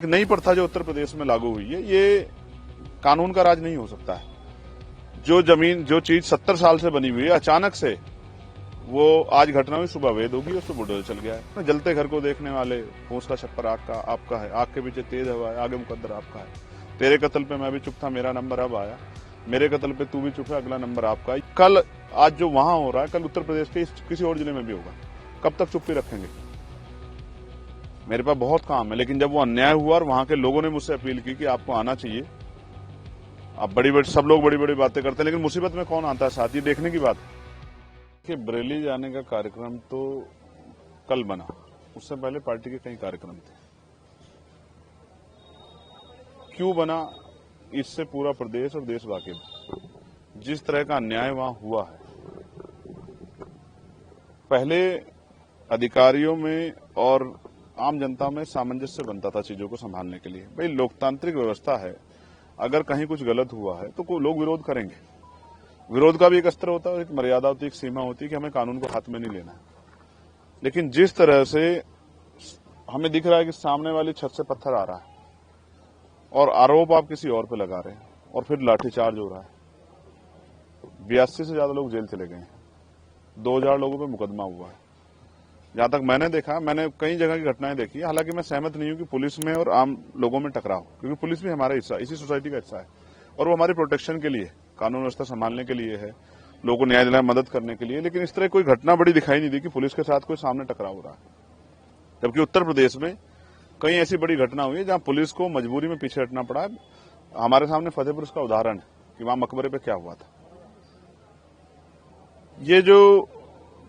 नई प्रथा जो उत्तर प्रदेश में लागू हुई है, ये कानून का राज नहीं हो सकता है। जो चीज 70 साल से बनी हुई है, अचानक से वो आज घटना हुई, सुबह वेद होगी, उस पर बुलडोजर चल गया है। जलते घर को देखने वाले, फूस का छप्पर आपका है, आग के पीछे तेज हवा है, आगे मुकद्दर आपका है। तेरे कत्ल पे मैं भी चुप था, मेरा नंबर अब आया। मेरे कत्ल पे तू भी चुप है, अगला नंबर आपका है। कल आज जो वहां हो रहा है, कल उत्तर प्रदेश के किसी और जिले में भी होगा। कब तक चुप्पी रखेंगे? मेरे पास बहुत काम है, लेकिन जब वो अन्याय हुआ और वहां के लोगों ने मुझसे अपील की कि आपको आना चाहिए। आप सब लोग बड़ी बड़ी बातें करते हैं, लेकिन मुसीबत में कौन आता है साथ, ये देखने की बात है कि बरेली जाने का कार्यक्रम तो कल बना, उससे पहले पार्टी के कई कार्यक्रम थे। क्यों बना, इससे पूरा प्रदेश और देश वाकिफ। जिस तरह का अन्याय वहां हुआ है, पहले अधिकारियों में और आम जनता में सामंजस्य बनता था चीजों को संभालने के लिए। भाई, लोकतांत्रिक व्यवस्था है, अगर कहीं कुछ गलत हुआ है तो लोग विरोध करेंगे। विरोध का भी एक अस्त्र होता है, एक मर्यादा होती है, एक सीमा होती है कि हमें कानून को हाथ में नहीं लेना है। लेकिन जिस तरह से हमें दिख रहा है कि सामने वाली छत से पत्थर आ रहा है और आरोप आप किसी और पे लगा रहे हैं, और फिर लाठीचार्ज हो रहा है। 82 से ज्यादा लोग जेल चले गए हैं, 2000 लोगों पे मुकदमा हुआ है। जहां तक मैंने देखा, मैंने कई जगह की घटनाएं देखी। हालांकि मैं सहमत नहीं हूं कि पुलिस में और आम लोगों में टकराव, क्योंकि पुलिस भी हमारा हिस्सा, इसी सोसाइटी का हिस्सा है, और वो हमारी प्रोटेक्शन के लिए, कानून व्यवस्था संभालने के लिए है, लोगों को न्याय दिलाने में मदद करने के लिए। लेकिन इस तरह कोई घटना बड़ी दिखाई नहीं दी कि पुलिस के साथ कोई सामने टकराव हो रहा है। जबकि उत्तर प्रदेश में कई ऐसी बड़ी घटना हुई है जहां पुलिस को मजबूरी में पीछे हटना पड़ा है। हमारे सामने फतेहपुर का उदाहरण है कि वहां मकबरे पे क्या हुआ था। ये जो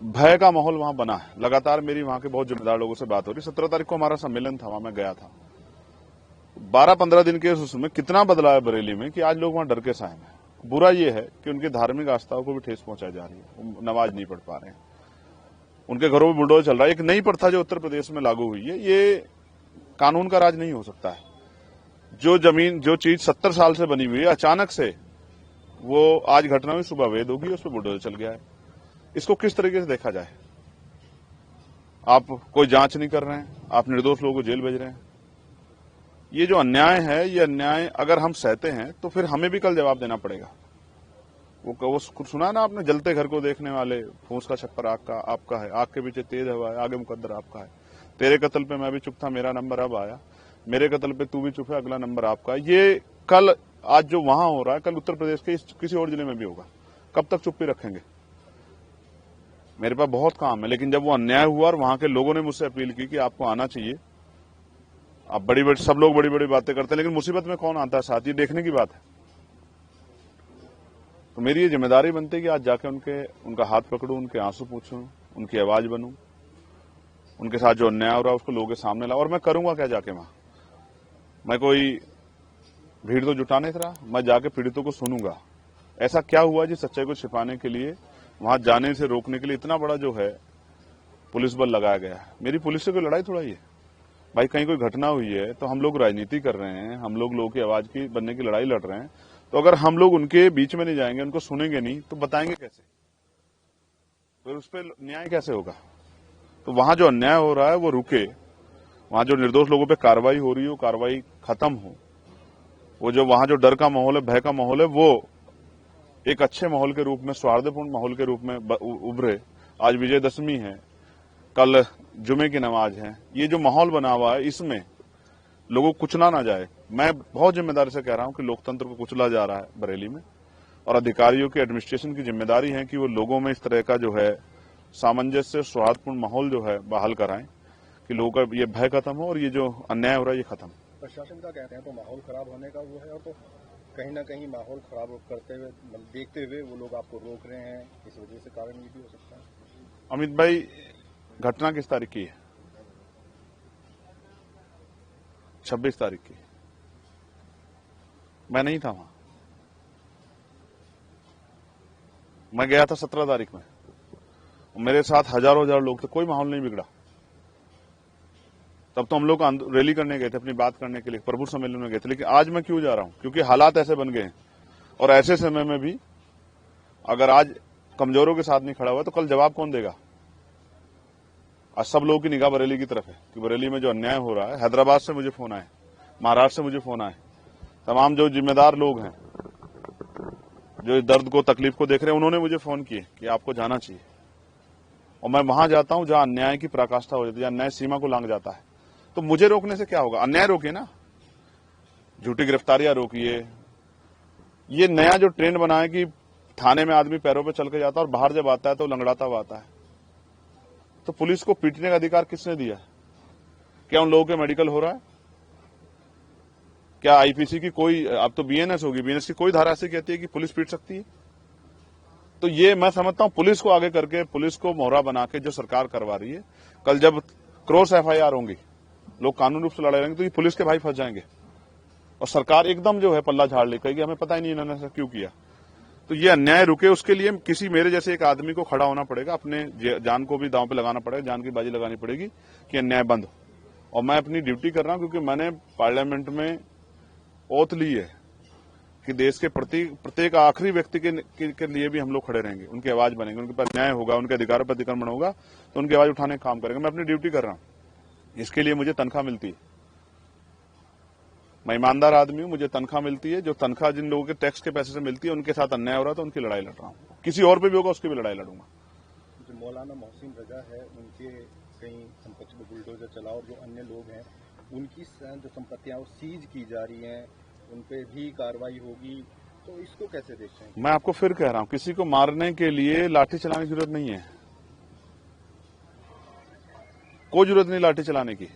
भय का माहौल वहां बना है, लगातार मेरी वहां के बहुत जिम्मेदार लोगों से बात हो रही। 17 तारीख को हमारा सम्मेलन था, वहां मैं गया था। 12-15 दिन के उसमें कितना बदलाव है बरेली में कि आज लोग वहां डर के साए हैं। बुरा ये है कि उनकी धार्मिक आस्थाओं को भी ठेस पहुंचाई जा रही है, वो नमाज नहीं पढ़ पा रहे हैं, उनके घरों में बुलडोजर चल रहा है। एक नई प्रथा जो उत्तर प्रदेश में लागू हुई है, ये कानून का राज नहीं हो सकता है। जो चीज 70 साल से बनी हुई है, अचानक से वो आज घटना हुई, सुबह वेद होगी, उस पर बुलडोजर चल गया है। इसको किस तरीके से देखा जाए? आप कोई जांच नहीं कर रहे हैं, आप निर्दोष लोगों को जेल भेज रहे हैं। ये जो अन्याय है, ये अन्याय अगर हम सहते हैं तो फिर हमें भी कल जवाब देना पड़ेगा। वो सुना ना आपने, जलते घर को देखने वाले, फूस का छप्पर आपका है, आग के पीछे तेज हवा है, आगे मुकद्दर आपका है। तेरे कत्ल पे मैं भी चुप था, मेरा नंबर अब आया। मेरे कत्ल पे तू भी चुप है, अगला नंबर आपका है। ये कल आज जो वहां हो रहा है, कल उत्तर प्रदेश के किसी और जिले में भी होगा। कब तक चुप्पी रखेंगे? मेरे पास बहुत काम है, लेकिन जब वो अन्याय हुआ और वहां के लोगों ने मुझसे अपील की कि आपको आना चाहिए। आप सब लोग बड़ी बड़ी बातें करते हैं, लेकिन मुसीबत में कौन आता है साथ, ये देखने की बात है। तो मेरी ये जिम्मेदारी बनती है कि आज जाके उनका हाथ पकड़ूं, उनके आंसू पूछूं, उनकी आवाज बनूं, उनके साथ जो अन्याय हो रहा है उसको लोगों के सामने लाऊं। और मैं करूंगा क्या जाके वहां? मैं कोई भीड़ तो जुटा नहीं रहा, मैं जाके पीड़ितों को सुनूंगा। ऐसा क्या हुआ जिस सच्चाई को छिपाने के लिए, वहां जाने से रोकने के लिए इतना बड़ा जो है पुलिस बल लगाया गया है। मेरी पुलिस से कोई लड़ाई थोड़ा ही है भाई। कहीं कोई घटना हुई है तो हम लोग राजनीति कर रहे हैं, हम लोग लोगों की आवाज की बनने की लड़ाई लड़ रहे हैं। तो अगर हम लोग उनके बीच में नहीं जाएंगे, उनको सुनेंगे नहीं, तो बताएंगे कैसे? फिर उस पर न्याय कैसे होगा? तो वहां जो अन्याय हो रहा है वो रुके, वहां जो निर्दोष लोगों पे कार्रवाई हो रही है वो कार्रवाई खत्म हो। वो जो वहां जो डर का माहौल है, भय का माहौल है, वो एक अच्छे माहौल के रूप में, सौहार्दपूर्ण माहौल के रूप में उभरे। आज विजयदशमी है, कल जुमे की नमाज है। ये जो माहौल बना हुआ है, इसमें लोगों को कुचला ना जाए। मैं बहुत जिम्मेदारी से कह रहा हूं कि लोकतंत्र को कुचला जा रहा है बरेली में, और अधिकारियों की, एडमिनिस्ट्रेशन की जिम्मेदारी है कि वो लोगों में इस तरह का जो है सामंजस्य, सौहार्दपूर्ण माहौल जो है बहाल कराएं कि लोगों का ये भय खत्म हो और ये जो अन्याय हो रहा है ये खत्म। प्रशासन का कहते हैं तो माहौल खराब होने का वो है, और तो कहीं ना कहीं माहौल खराब करते हुए, देखते हुए वो लोग आपको रोक रहे हैं, इस वजह से कारण ये भी हो सकता है। अमित भाई, घटना किस तारीख की है? 26 तारीख की। मैं नहीं था वहां, मैं गया था 17 तारीख में। मेरे साथ हजारों लोग थे, कोई माहौल नहीं बिगड़ा। तब तो हम लोग रैली करने गए थे, अपनी बात करने के लिए, प्रभु सम्मेलन में गए थे। लेकिन आज मैं क्यों जा रहा हूं? क्योंकि हालात ऐसे बन गए हैं, और ऐसे समय में भी अगर आज कमजोरों के साथ नहीं खड़ा हुआ तो कल जवाब कौन देगा? आज सब लोगों की निगाह बरेली की तरफ है कि बरेली में जो अन्याय हो रहा है। हैदराबाद से मुझे फोन आए महाराष्ट्र से मुझे फोन आए, तमाम जो जिम्मेदार लोग हैं, जो इस दर्द को तकलीफ को देख रहे हैं, उन्होंने मुझे फोन किए कि आपको जाना चाहिए। और मैं वहां जाता हूं जहां अन्याय की पराकाष्ठा हो जाती है, जहां अन्याय सीमा को लांघ जाता है। तो मुझे रोकने से क्या होगा? अन्याय रोकिए ना, झूठी गिरफ्तारियां रोकिए। ये नया जो ट्रेंड बना है कि थाने में आदमी पैरों पे चल के जाता है और बाहर जब आता है तो लंगड़ाता हुआ आता है। तो पुलिस को पीटने का अधिकार किसने दिया है? क्या उन लोगों के मेडिकल हो रहा है? क्या आईपीसी की कोई, अब तो बीएनएस होगी, बीएनएस की कोई धारा ऐसी कहती है कि पुलिस पीट सकती है? तो ये मैं समझता हूं पुलिस को आगे करके, पुलिस को मोहरा बना के जो सरकार करवा रही है, कल जब क्रॉस एफआईआर होंगी, लोग कानूनी रूप से लड़ाई लड़ेंगे, तो ये पुलिस के भाई फंस जाएंगे और सरकार एकदम जो है पल्ला झाड़ ले, कहेगी हमें पता ही नहीं इन्होंने ऐसा क्यों किया। तो ये अन्याय रुके, उसके लिए किसी मेरे जैसे एक आदमी को खड़ा होना पड़ेगा, अपने जान को भी दांव पे लगाना पड़ेगा, जान की बाजी लगानी पड़ेगी कि अन्याय बंद हो। और मैं अपनी ड्यूटी कर रहा हूं क्योंकि मैंने पार्लियामेंट में ओथ ली है कि देश के प्रत्येक आखिरी व्यक्ति के लिए भी हम लोग खड़े रहेंगे, उनकी आवाज बनेंगे, उनके पास न्याय होगा, उनके अधिकारों पर अतिक्रमण होगा तो उनकी आवाज उठाने का काम करेंगे। मैं अपनी ड्यूटी कर रहा हूं, इसके लिए मुझे तनख्वाह मिलती है। मैं ईमानदार आदमी हूं, मुझे तनख्वाह मिलती है। जो तनख्वाह जिन लोगों के टैक्स के पैसे से मिलती है, उनके साथ अन्याय हो रहा है तो उनकी लड़ाई लड़ रहा हूं। किसी और पे भी होगा उसकी भी लड़ाई लड़ूंगा। जो मौलाना मोहसिन रजा है, उनके कहीं संपत्ति पर बुलडोजर चला और जो अन्य लोग हैं उनकी जो संपत्तियां वो सीज की जा रही हैं, उन पे भी कार्रवाई होगी, तो इसको कैसे देखते हैं? मैं आपको फिर कह रहा हूं, किसी को मारने के लिए लाठी चलाने की जरूरत नहीं है, कोई जरूरत नहीं लाठी चलाने की।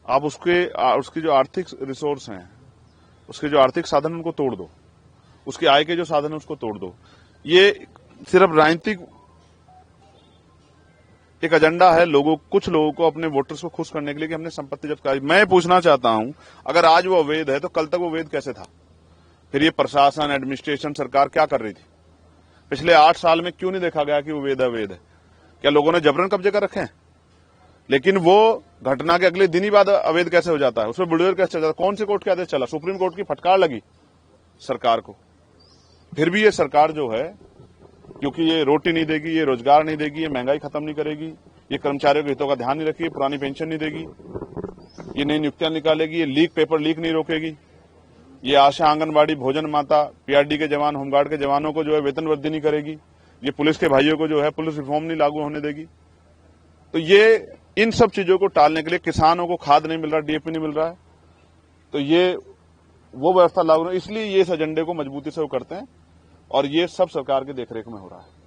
आप उसकी जो आर्थिक रिसोर्स हैं, उसके जो आर्थिक साधन उनको तोड़ दो, उसके आय के जो साधन है उसको तोड़ दो। ये सिर्फ राजनीतिक एक एजेंडा है, कुछ लोगों को अपने वोटर्स को खुश करने के लिए कि हमने संपत्ति जब्त कराई। मैं पूछना चाहता हूं, अगर आज वो अवैध है तो कल तक वो अवैध कैसे था? फिर ये प्रशासन, एडमिनिस्ट्रेशन, सरकार क्या कर रही थी? पिछले 8 साल में क्यों नहीं देखा गया कि वो अवैध है? क्या लोगों ने जबरन कब्जे कर रखे हैं? लेकिन वो घटना के अगले दिन ही बाद अवैध कैसे हो जाता है? उसमें बुलडोजर कैसे चल जाता है? कौन से कोर्ट के आदेश चला? सुप्रीम कोर्ट की फटकार लगी सरकार को। फिर भी ये सरकार जो है, क्योंकि ये रोटी नहीं देगी, ये रोजगार नहीं देगी, ये महंगाई खत्म नहीं करेगी, ये कर्मचारियों के हितों का ध्यान नहीं रखेगी, पुरानी पेंशन नहीं देगी, ये नई नियुक्तियां निकालेगी, ये पेपर लीक नहीं रोकेगी, ये आशा, आंगनबाड़ी, भोजन माता, पीआरडी के जवान, होमगार्ड के जवानों को जो है वेतन वृद्धि नहीं करेगी, ये पुलिस के भाइयों को जो है पुलिस रिफॉर्म नहीं लागू होने देगी। तो ये इन सब चीजों को टालने के लिए, किसानों को खाद नहीं मिल रहा, डीएपी नहीं मिल रहा है, तो ये वो व्यवस्था लागू, इसलिए ये इस एजेंडे को मजबूती से वो करते हैं और ये सब सरकार की देखरेख में हो रहा है।